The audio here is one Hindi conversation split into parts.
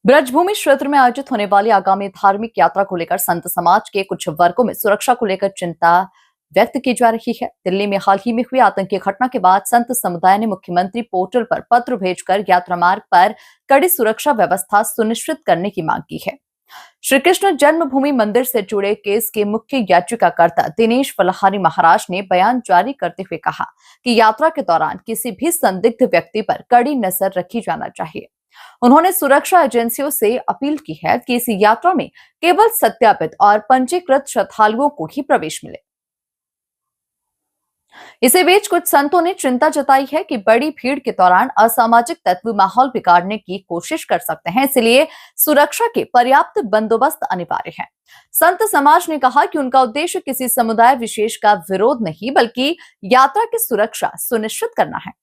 ब्रजभूमि क्षेत्र में आयोजित होने वाली आगामी धार्मिक यात्रा को लेकर संत समाज के कुछ वर्गों में सुरक्षा को लेकर चिंता व्यक्त की जा रही है। दिल्ली में हाल ही में हुई आतंकी घटना के बाद संत समुदाय ने मुख्यमंत्री पोर्टल पर पत्र भेजकर यात्रा मार्ग पर कड़ी सुरक्षा व्यवस्था सुनिश्चित करने की मांग की है। श्री कृष्ण जन्मभूमि मंदिर से जुड़े केस के मुख्य याचिकाकर्ता दिनेश फलाहारी महाराज ने बयान जारी करते हुए कहा कि यात्रा के दौरान किसी भी संदिग्ध व्यक्ति पर कड़ी नजर रखी जाना चाहिए। उन्होंने सुरक्षा एजेंसियों से अपील की है कि इस यात्रा में केवल सत्यापित और पंजीकृत श्रद्धालुओं को ही प्रवेश मिले। इसी बीच कुछ संतों ने चिंता जताई है कि बड़ी भीड़ के दौरान असामाजिक तत्व माहौल बिगाड़ने की कोशिश कर सकते हैं, इसलिए सुरक्षा के पर्याप्त बंदोबस्त अनिवार्य है। संत समाज ने कहा कि उनका उद्देश्य किसी समुदाय विशेष का विरोध नहीं, बल्कि यात्रा की सुरक्षा सुनिश्चित करना है।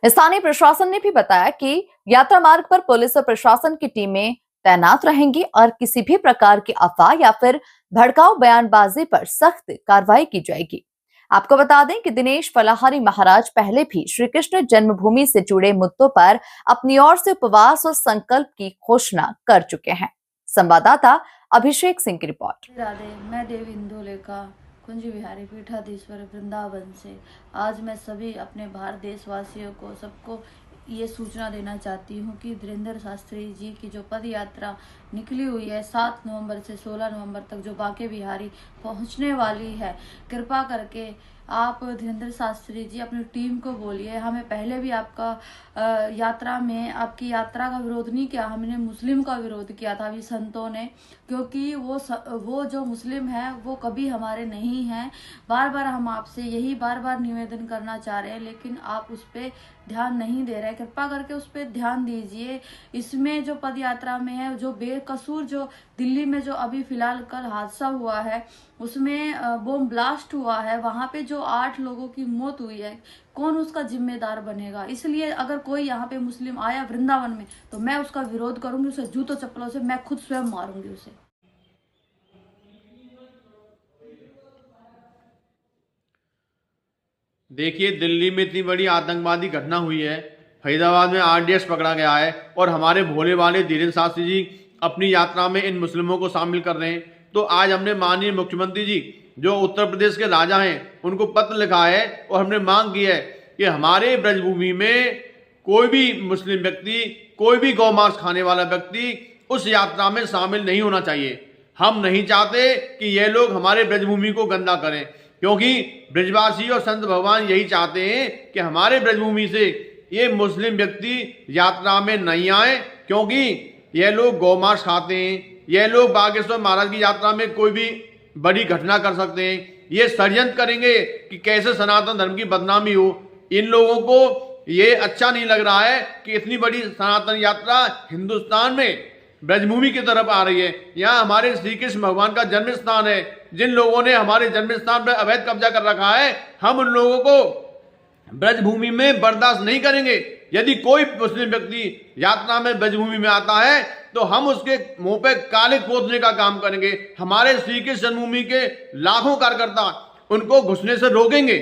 स्थानीय प्रशासन ने भी बताया कि यात्रा मार्ग पर पुलिस और प्रशासन की टीमें तैनात रहेंगी और किसी भी प्रकार की अफवाह या फिर भड़काऊ बयानबाजी पर सख्त कार्रवाई की जाएगी। आपको बता दें कि दिनेश फलाहारी महाराज पहले भी श्री कृष्ण जन्मभूमि से जुड़े मुद्दों पर अपनी ओर से उपवास और संकल्प की घोषणा कर चुके हैं। संवाददाता अभिषेक सिंह की रिपोर्ट। राधे, मैं देवी इंदुलेखा कुंज विहारी पीठाधीश्वर वृंदावन से आज मैं सभी अपने भारत देशवासियों को सबको ये सूचना देना चाहती हूँ कि धीरेन्द्र शास्त्री जी की जो पद यात्रा निकली हुई है 7 नवंबर से 16 नवंबर तक जो बांके बिहारी पहुँचने वाली है, कृपा करके आप धीरेन्द्र शास्त्री जी अपनी टीम को बोलिए। हमें पहले भी आपका यात्रा में आपकी यात्रा का विरोध नहीं किया, हमने मुस्लिम का विरोध किया था अभी संतों ने, क्योंकि वो जो मुस्लिम है वो कभी हमारे नहीं हैं। बार बार हम आपसे यही बार बार निवेदन करना चाह रहे हैं, लेकिन आप उस पर ध्यान नहीं दे रहे। कृपा करके उस पर ध्यान दीजिए। इसमें जो पद यात्रा में है, जो बेकसूर जो दिल्ली में जो अभी फिलहाल कल हादसा हुआ है उसमें बम ब्लास्ट हुआ है, वहां पे जो 8 लोगों की मौत हुई है, कौन उसका जिम्मेदार बनेगा। इसलिए अगर कोई यहाँ पे मुस्लिम आया वृंदावन में तो मैं उसका विरोध करूंगी, उसे जूतों चप्पलों से मैं खुद स्वयं मारूंगी उसे। देखिए, दिल्ली में इतनी बड़ी आतंकवादी घटना हुई है, फरीदाबाद में आरडीएक्स पकड़ा गया है और हमारे भोले वाले धीरेन्द्र शास्त्री जी अपनी यात्रा में इन मुस्लिमों को शामिल कर रहे हैं। तो आज हमने माननीय मुख्यमंत्री जी जो उत्तर प्रदेश के राजा हैं उनको पत्र लिखा है और हमने मांग की है कि हमारे ब्रजभूमि में कोई भी मुस्लिम व्यक्ति, कोई भी गौ मांस खाने वाला व्यक्ति उस यात्रा में शामिल नहीं होना चाहिए। हम नहीं चाहते कि ये लोग हमारे ब्रजभूमि को गंदा करें, क्योंकि ब्रजवासी और संत भगवान यही चाहते हैं कि हमारे ब्रजभूमि से ये मुस्लिम व्यक्ति यात्रा में नहीं आए, क्योंकि ये लोग गौमांस खाते हैं। ये लोग बागेश्वर महाराज की यात्रा में कोई भी बड़ी घटना कर सकते हैं। ये षड्यंत्र करेंगे कि कैसे सनातन धर्म की बदनामी हो। इन लोगों को ये अच्छा नहीं लग रहा है कि इतनी बड़ी सनातन यात्रा हिंदुस्तान में ब्रजभूमि की तरफ आ रही है। यहाँ हमारे श्री कृष्ण भगवान का जन्म स्थान है। जिन लोगों ने हमारे जन्म स्थान पर अवैध कब्जा कर रखा है, हम उन लोगों को ब्रजभूमि में बर्दाश्त नहीं करेंगे। यदि कोई मुस्लिम व्यक्ति यात्रा में ब्रजभूमि में आता है तो हम उसके मुंह पे काले पोतने का काम करेंगे। हमारे श्री कृष्ण जन्मभूमि के लाखों कार्यकर्ता उनको घुसने से रोकेंगे।